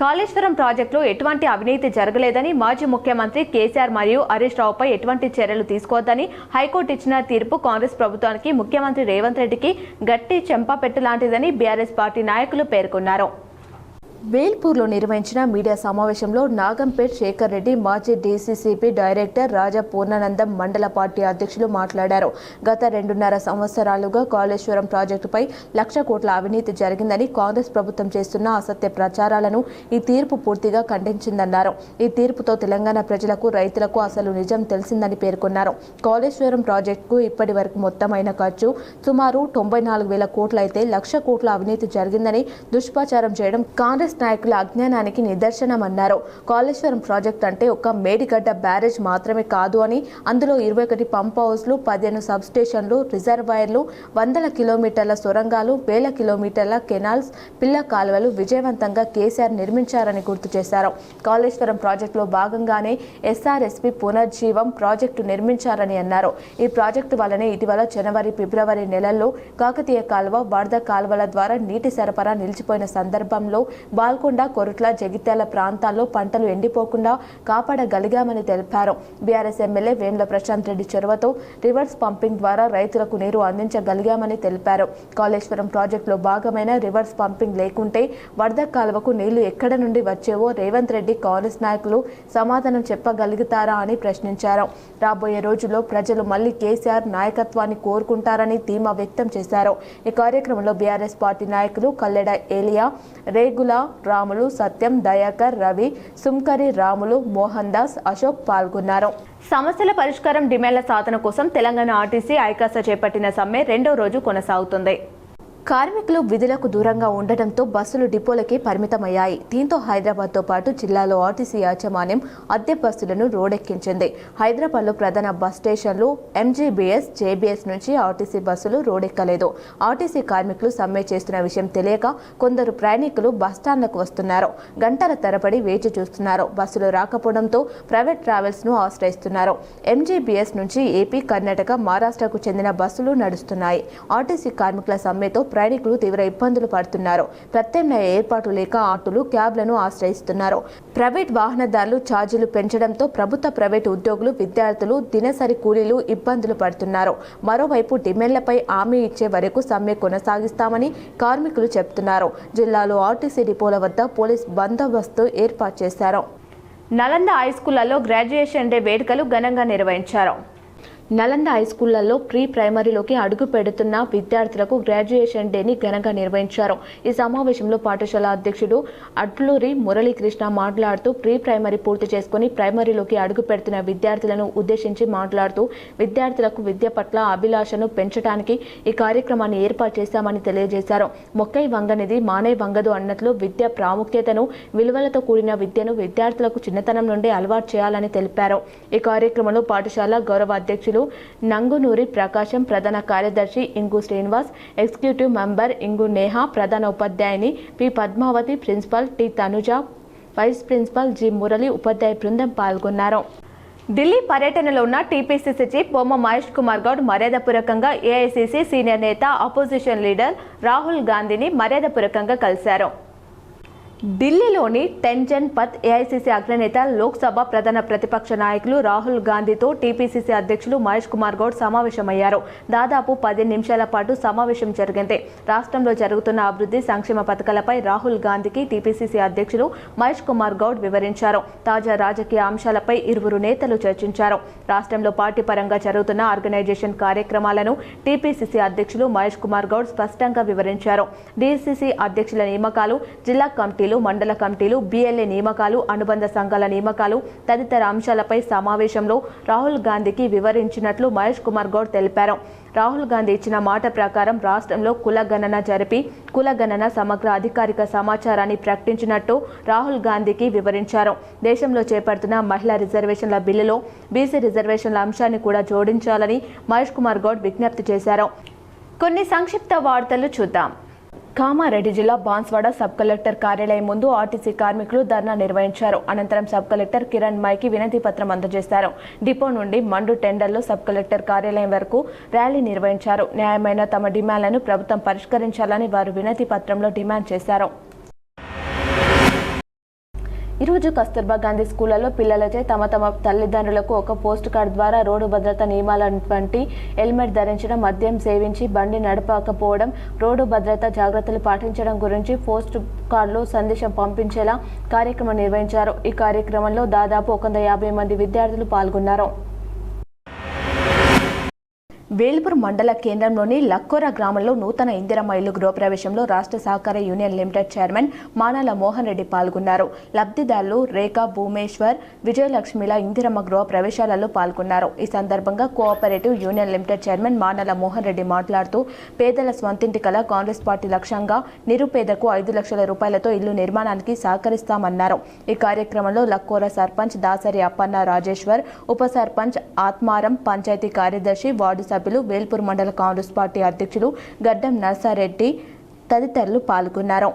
A: కాళేశ్వరం ప్రాజెక్టులో ఎటువంటి అవినీతి జరగలేదని, మాజీ ముఖ్యమంత్రి కేసీఆర్ మరియు హరీష్ రావుపై ఎటువంటి చర్యలు తీసుకోవద్దని హైకోర్టు ఇచ్చిన తీర్పు కాంగ్రెస్ ప్రభుత్వానికి, ముఖ్యమంత్రి రేవంత్ రెడ్డికి గట్టి చెంపపెట్టు లాంటిదని బీఆర్ఎస్ పార్టీ నాయకులు పేర్కొన్నారు. వేల్పూర్లో నిర్వహించిన మీడియా సమావేశంలో నాగంపేట్ శేఖర్ రెడ్డి, మాజీ డీసీసీపీ డైరెక్టర్ రాజా పూర్ణానందం మండల పార్టీ అధ్యక్షులు మాట్లాడారు. గత 2.5 సంవత్సరాలుగా కాళేశ్వరం ప్రాజెక్టుపై 1,00,000 కోట్ల అవినీతి జరిగిందని కాంగ్రెస్ ప్రభుత్వం చేస్తున్న అసత్య ప్రచారాలను ఈ తీర్పు పూర్తిగా ఖండించిందన్నారు. ఈ తీర్పుతో తెలంగాణ ప్రజలకు, రైతులకు అసలు నిజం తెలిసిందని పేర్కొన్నారు. కాళేశ్వరం ప్రాజెక్టుకు ఇప్పటి వరకు మొత్తమైన ఖర్చు సుమారు 94,000 కోట్లు అయితే 1,00,000 కోట్ల అవినీతి జరిగిందని దుష్ప్రచారం చేయడం కాంగ్రెస్ నాయకుల అజ్ఞానానికి నిదర్శనమన్నారు. కాళేశ్వరం ప్రాజెక్టు అంటే ఒక మేడిగడ్డ బ్యారేజ్ మాత్రమే కాదు అని, అందులో 21 పంప్ హౌస్లు, 15 సబ్స్టేషన్లు, రిజర్వాయర్లు, వందల కిలోమీటర్ల సొరంగాలు, వేల కిలోమీటర్ల కెనాల్స్, పిల్ల కాలువలు విజయవంతంగా కేసీఆర్ నిర్మించారని గుర్తు చేశారు. కాళేశ్వరం ప్రాజెక్టులో భాగంగానే ఎస్ఆర్ఎస్పీ పునర్జీవం ప్రాజెక్టు నిర్మించారని అన్నారు. ఈ ప్రాజెక్టు వల్లనే ఇటీవల జనవరి, ఫిబ్రవరి నెలల్లో కాకతీయ కాలువ, వరద కాలువల ద్వారా నీటి సరఫరా నిలిచిపోయిన సందర్భంలో బాల్కొండ, కొరుట్ల, జగిత్యాల ప్రాంతాల్లో పంటలు ఎండిపోకుండా కాపాడగలిగామని తెలిపారు. బీఆర్ఎస్ ఎమ్మెల్యే వేముల ప్రశాంత్ రెడ్డి చొరవతో రివర్స్ పంపింగ్ ద్వారా రైతులకు నీరు అందించగలిగామని తెలిపారు. కాళేశ్వరం ప్రాజెక్టులో భాగమైన రివర్స్ పంపింగ్ లేకుంటే వరద కాలువకు నీళ్లు ఎక్కడ నుండి వచ్చేవో రేవంత్ రెడ్డి, కాంగ్రెస్ నాయకులు సమాధానం చెప్పగలుగుతారా అని ప్రశ్నించారు. రాబోయే రోజుల్లో ప్రజలు మళ్లీ కేసీఆర్ నాయకత్వాన్ని కోరుకుంటారని ధీమా వ్యక్తం చేశారు. ఈ కార్యక్రమంలో బీఆర్ఎస్ పార్టీ నాయకులు కల్లెడ ఏలియా, రేగుల రాములు, సత్యం, దయాకర్, రవి, సుంకరి రాములు, మోహన్ దాస్, అశోక్ పాల్గొన్నారు. సమస్యల పరిష్కారం, డిమాండ్ల సాధన కోసం తెలంగాణ ఆర్టీసీ ఐకాస చేపట్టిన సమ్మె 2వ రోజు కొనసాగుతుంది. కార్మికులు విధులకు దూరంగా ఉండటంతో బస్సులు డిపోలకే పరిమితమయ్యాయి. దీంతో హైదరాబాద్తో పాటు జిల్లాలో ఆర్టీసీ యాజమాన్యం అద్దె బస్సులను రోడెక్కించింది. హైదరాబాద్లో ప్రధాన బస్ స్టేషన్లు ఎంజీబీఎస్, జేబీఎస్ నుంచి ఆర్టీసీ బస్సులు రోడెక్కలేదు. ఆర్టీసీ కార్మికులు సమ్మె చేస్తున్న విషయం తెలియక కొందరు ప్రయాణికులు బస్టాండ్లకు వస్తున్నారు. గంటల తరబడి వేచి చూస్తున్నారు. బస్సులు రాకపోవడంతో ప్రైవేట్ ట్రావెల్స్ను ఆశ్రయిస్తున్నారు. ఎంజీబీఎస్ నుంచి ఏపీ, కర్ణాటక, మహారాష్ట్రకు చెందిన బస్సులు నడుస్తున్నాయి. ఆర్టీసీ కార్మికుల సమ్మెతో ప్రయాణికులు తీవ్ర ఇబ్బందులు పడుతున్నారు. ప్రత్యామ్నాయ ఏర్పాట్లు లేక ఆటోలు, క్యాబ్లను ఆశ్రయిస్తున్నారు. ప్రైవేట్ వాహనదారులు ఛార్జీలు పెంచడంతో ప్రభుత్వ, ప్రైవేటు ఉద్యోగులు, విద్యార్థులు, దినసరి కూలీలు ఇబ్బందులు పడుతున్నారు. మరోవైపు డిమాండ్లపై హామీ ఇచ్చే వరకు సమ్మె కొనసాగిస్తామని కార్మికులు చెబుతున్నారు. జిల్లాలో ఆర్టీసీ డిపోల వద్ద పోలీస్ బందోబస్తు ఏర్పాటు చేశారు. నలంద హైస్కూళ్లలో గ్రాడ్యుయేషన్ డే వేడుకలు ఘనంగా నిర్వహించారు. నలంద హైస్కూళ్లలో ప్రీ ప్రైమరీలోకి అడుగు పెడుతున్న విద్యార్థులకు గ్రాడ్యుయేషన్ డేని ఘనంగా నిర్వహించారు. ఈ సమావేశంలో పాఠశాల అధ్యక్షుడు అట్లూరి మురళీకృష్ణ మాట్లాడుతూ ప్రీ ప్రైమరీ పూర్తి చేసుకుని ప్రైమరీలోకి అడుగు పెడుతున్న విద్యార్థులను ఉద్దేశించి మాట్లాడుతూ విద్యార్థులకు విద్య పట్ల అభిలాషను పెంచడానికి ఈ కార్యక్రమాన్ని ఏర్పాటు చేశామని తెలియజేశారు. మొక్కై వంగనిది మానే వంగదు అన్నట్లు విద్య ప్రాముఖ్యతను, విలువలతో కూడిన విద్యను విద్యార్థులకు చిన్నతనం నుండి అలవాటు చేయాలని తెలిపారు. ఈ కార్యక్రమంలో పాఠశాల గౌరవ అధ్యక్షులు నంగునూరి ప్రకాశం, ప్రధాన కార్యదర్శి ఇంగు శ్రీనివాస్, ఎగ్జిక్యూటివ్ మెంబర్ ఇంగు నేహ, ప్రధాన ఉపాధ్యాయుని P Padmavati, principal T Tanuja, vice principal G Murali, ఉపాధ్యాయ బృందం పాల్గొన్నారు. ఢిల్లీ పర్యటనలో ఉన్న టీపీసీసీ చీఫ్ బొమ్మ మహేష్ కుమార్ గౌడ్ మర్యాదపూర్వకంగా ఏఐసీసీ సీనియర్ నేత, అపోజిషన్ లీడర్ రాహుల్ గాంధీని మర్యాదపూర్వకంగా కలిశారు. ఢిల్లీలోని టెన్జన్ పత్ ఏఐసీసీ అగ్రనేత, లోక్సభ ప్రధాన ప్రతిపక్ష నాయకులు రాహుల్ గాంధీతో టీపీసీసీ అధ్యక్షులు మహేష్ కుమార్ గౌడ్ సమావేశమయ్యారు. దాదాపు 15 నిమిషాల పాటు సమావేశం జరిగింది. రాష్ట్రంలో జరుగుతున్న అభివృద్ధి, సంక్షేమ పథకాలపై రాహుల్ గాంధీకి టీపీసీసీ అధ్యక్షులు మహేష్ కుమార్ గౌడ్ వివరించారు. తాజా రాజకీయ అంశాలపై ఇరువురు నేతలు చర్చించారు. రాష్ట్రంలో పార్టీ పరంగా జరుగుతున్న ఆర్గనైజేషన్ కార్యక్రమాలను టీపీసీసీ అధ్యక్షులు మహేష్ కుమార్ గౌడ్ స్పష్టంగా వివరించారు. డీసీసీ అధ్యక్షుల నియామకాలు, జిల్లా కమిటీలు, మండల కమిటీలు, బీఎల్ఏ నియామకాలు, అనుబంధ సంఘాల నియామకాలు తదితర అంశాలపై సమావేశంలో రాహుల్ గాంధీకి వివరించినట్లు మహేష్ కుమార్ గౌడ్ తెలిపారు. రాహుల్ గాంధీ ఇచ్చిన మాట ప్రకారం రాష్ట్రంలో కులగణన జరిపి కులగణన సమగ్ర అధికారిక సమాచారాన్ని ప్రకటించినట్టు రాహుల్ గాంధీకి వివరించారు. దేశంలో చేపడుతున్న మహిళా రిజర్వేషన్ల బిల్లులో బీసీ రిజర్వేషన్ల అంశాన్ని కూడా జోడించాలని మహేష్ కుమార్ గౌడ్ విజ్ఞప్తి చేశారు. కొన్ని సంక్షిప్త వార్తలు చూద్దాం. కామారెడ్డి జిల్లా బాన్స్వాడ సబ్ కలెక్టర్ కార్యాలయం ముందు ఆర్టీసీ కార్మికులు ధర్నా నిర్వహించారు. అనంతరం సబ్ కలెక్టర్ కిరణ్ మైకి వినతి పత్రం అందజేశారు. డిపో నుండి మండు టెండర్లో సబ్ కలెక్టర్ కార్యాలయం వరకు ర్యాలీ నిర్వహించారు. న్యాయమైన తమ డిమాండ్లను ప్రభుత్వం పరిష్కరించాలని వారు వినతి పత్రంలో డిమాండ్ చేశారు. 20 రోజు కస్తూర్బా గాంధీ స్కూళ్లలో పిల్లలచే తమ తల్లిదండ్రులకు ఒక పోస్ట్ కార్డు ద్వారా రోడ్డు భద్రతా నియమాలటువంటి హెల్మెట్ ధరించడం, మద్యం సేవించి బండి నడపకపోవడం, రోడ్డు భద్రతా జాగ్రత్తలు పాటించడం గురించి పోస్ట్ కార్డులో సందేశం పంపించేలా కార్యక్రమం నిర్వహించారు. ఈ కార్యక్రమంలో దాదాపు 150 మంది విద్యార్థులు పాల్గొన్నారు. వేల్పూర్ మండల కేంద్రంలోని లక్కోర గ్రామంలో నూతన ఇందిరమ్మ ఇల్లు గృహప్రవేశంలో రాష్ట్ర సహకార union limited chairman Manala Mohan Reddy పాల్గొన్నారు. లబ్ధిదారులు రేఖా, భూమేశ్వర్, విజయలక్ష్మిల ఇందిరమ్మ గృహ ప్రవేశాలలో పాల్గొన్నారు. ఈ సందర్భంగా cooperative union limited chairman Manala Mohan Reddy మాట్లాడుతూ పేదల స్వంతింటి కల కాంగ్రెస్ పార్టీ లక్ష్యంగా నిరుపేదకు 5 లక్షల రూపాయలతో ఇల్లు నిర్మాణానికి సహకరిస్తామన్నారు. ఈ కార్యక్రమంలో లక్కోర సర్పంచ్ దాసరి అప్పన్న రాజేశ్వర్, ఉప సర్పంచ్ ఆత్మారం, పంచాయతీ కార్యదర్శి, వార్డు సభ్యులు, వేల్పూర్ మండల కాంగ్రెస్ పార్టీ అధ్యక్షులు గడ్డం నర్సారెడ్డి తదితరులు పాల్గొన్నారు.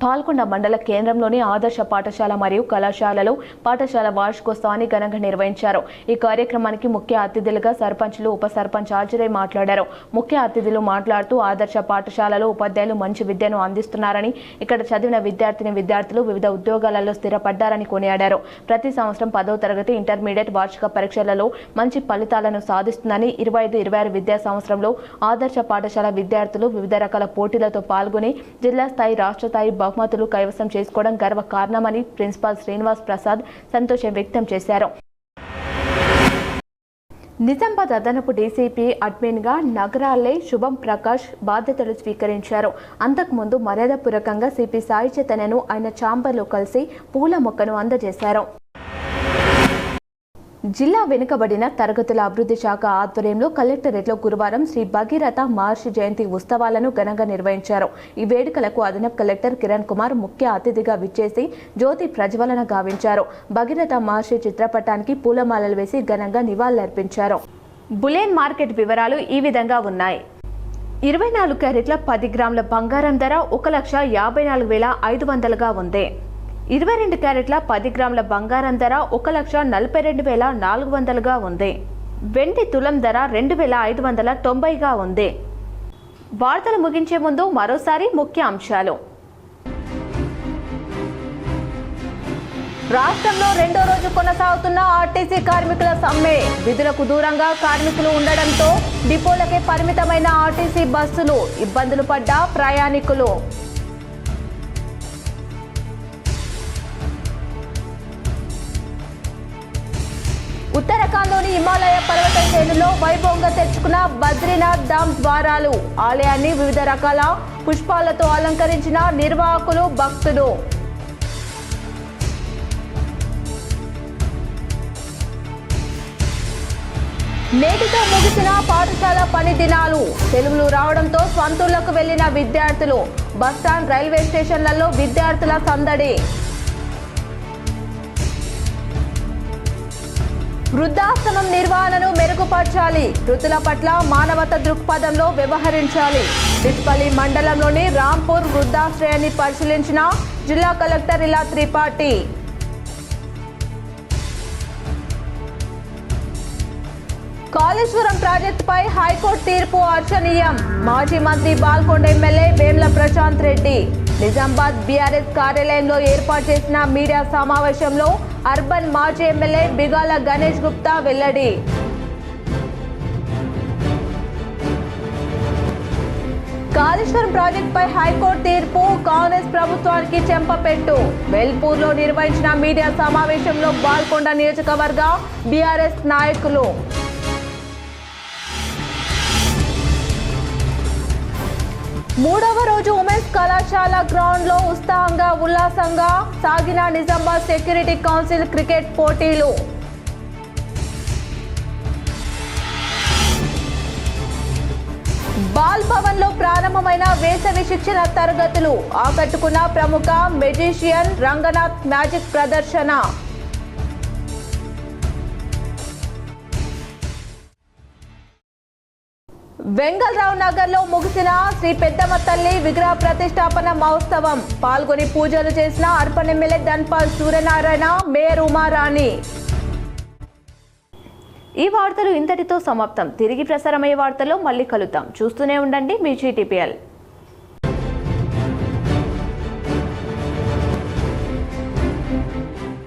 A: పాల్గొండ మండల కేంద్రంలోని ఆదర్శ పాఠశాల మరియు కళాశాలలో పాఠశాల వార్షికోత్సవాన్ని ఘనంగా నిర్వహించారు. ఈ కార్యక్రమానికి ముఖ్య అతిథులుగా సర్పంచ్లు, ఉప సర్పంచ్ హాజరై మాట్లాడారు. ముఖ్య అతిథులు మాట్లాడుతూ ఆదర్శ పాఠశాలలో ఉపాధ్యాయులు మంచి విద్యను అందిస్తున్నారని, ఇక్కడ చదివిన విద్యార్థులు వివిధ ఉద్యోగాలలో స్థిరపడ్డారని కొనియాడారు. ప్రతి సంవత్సరం 10వ తరగతి, ఇంటర్మీడియట్ వార్షిక పరీక్షలలో మంచి ఫలితాలను సాధిస్తుందని, 25-26 విద్యా సంవత్సరంలో ఆదర్శ పాఠశాల విద్యార్థులు వివిధ రకాల పోటీలతో పాల్గొని జిల్లా స్థాయి, రాష్ట్ర స్థాయి బహుమతులు కైవసం చేసుకోవడం గర్వ కారణమని ప్రిన్సిపాల్ శ్రీనివాస్ ప్రసాద్ సంతోషం వ్యక్తం చేశారు. నిజామాబాద్ అదనపు డీసీపీ అడ్మిన్గా నగరాలే శుభం ప్రకాష్ బాధ్యతలు స్వీకరించారు. అంతకుముందు మర్యాదపూర్వకంగా సిపి సాయి చైతన్యను ఆయన ఛాంబర్లో కలిసి పూల మొక్కను అందజేశారు. జిల్లా వెనుకబడిన తరగతుల అభివృద్ధి శాఖ ఆధ్వర్యంలో కలెక్టరేట్లో గురువారం శ్రీ భగీరథ మహర్షి జయంతి ఉత్సవాలను ఘనంగా నిర్వహించారు. ఈ వేడుకలకు అదనపు కలెక్టర్ కిరణ్ కుమార్ ముఖ్య అతిథిగా విచ్చేసి జ్యోతి ప్రజ్వలన గావించారు. భగీరథ మహర్షి చిత్రపటానికి పూలమాలలు వేసి ఘనంగా నివాళులర్పించారు. బులియన్ మార్కెట్ వివరాలు ఈ విధంగా ఉన్నాయి. 24 క్యారెట్ల 10 గ్రాముల బంగారం ధర 1,54,500గా ఉంది. 22 క్యారెట్ల 10 గ్రాముల బంగారం ధర 1,42,400గా ఉంది. వెండి తులం ధర 2,590గా ఉంది. వార్తలు ముగించే ముందు మరోసారి ముఖ్య అంశాలు. రాష్ట్రంలో 2వ రోజు కొనసాగుతున్న ఆర్టీసీ కార్మికుల సమ్మె. విధులకు దూరంగా కార్మికులు ఉండడంతో డిపోలకే పరిమితమైన ఆర్టీసీ బస్సులు. ఇబ్బందులు పడ్డ ప్రయాణికులు. ఉత్తరాఖండ్లోని హిమాలయ పర్వత శ్రేణుల్లో వైభవంగా తెచ్చుకున్న బద్రీనాథ్ ధామ్ ద్వారాలు. ఆలయాన్ని వివిధ రకాల పుష్పాలతో అలంకరించిన నిర్వాహకులు, భక్తులు. నేటితో ముగిసిన పాఠశాల పని దినాలు. సెలవులు రావడంతో స్వంతూళ్లకు వెళ్లిన విద్యార్థులు. బస్టాండ్, రైల్వే స్టేషన్లలో విద్యార్థుల సందడి. వృద్ధాశ్రమం నిర్వహణను మెరుగుపరచాలి. వృద్ధుల పట్ల మానవత దృక్పథంలో వ్యవహరించాలి. డిస్పల్లి మండలంలోని రాంపూర్ వృద్ధాశ్రయాన్ని పరిశీలించిన జిల్లా కలెక్టర్ ఇలా త్రిపాఠి. కాళేశ్వరం ప్రాజెక్టుపై హైకోర్టు తీర్పు హర్షణీయం. మాజీ మంత్రి బాల్కొండ ఎమ్మెల్యే వేముల ప్రశాంత్ రెడ్డి. నిజామాబాద్ బీఆర్ఎస్ కార్యాలయంలో ఏర్పాటు చేసిన మీడియా సమావేశంలో అర్బన్ మాజీ ఎమ్మెల్యే బిగాల గణేష్ గుప్తా వెల్లడి. కాళేశ్వరం ప్రాజెక్టుపై హైకోర్టు తీర్పు కాంగ్రెస్ ప్రభుత్వానికి చెంపపెట్టు. వేల్పూర్లో నిర్వహించిన మీడియా సమావేశంలో బాల్కొండ నియోజకవర్గ బీఆర్ఎస్ నాయకులు. మూడవ రోజు ఉమెన్స్ కళాశాల గ్రౌండ్ లో ఉత్సాహంగా ఉల్లాసంగా సాగిన నిజామాబాద్ సెక్యూరిటీ కౌన్సిల్ క్రికెట్ పోటీలు. బాల్ భవన్ లో ప్రారంభమైన వేసవి శిక్షణ తరగతులు. ఆకట్టుకున్న ప్రముఖ మెజిషియన్ రంగనాథ్ మ్యాజిక్ ప్రదర్శన. వెంగళరావు నగర్ లో ముగిసిన శ్రీ పెద్దమ్మ తల్లి విగ్రహ ప్రతిష్టాపన మహోత్సవం. పాల్గొని పూజలు చేసిన urban MLA Dhanpal Suryanarayana, mayor Uma Rani. ఈ వార్తలు ఇంతటితో సమాప్తం. తిరిగి ప్రసారమయ్యే వార్తల్లో మళ్ళీ కలుద్దాం. చూస్తూనే ఉండండి మీ GTPL.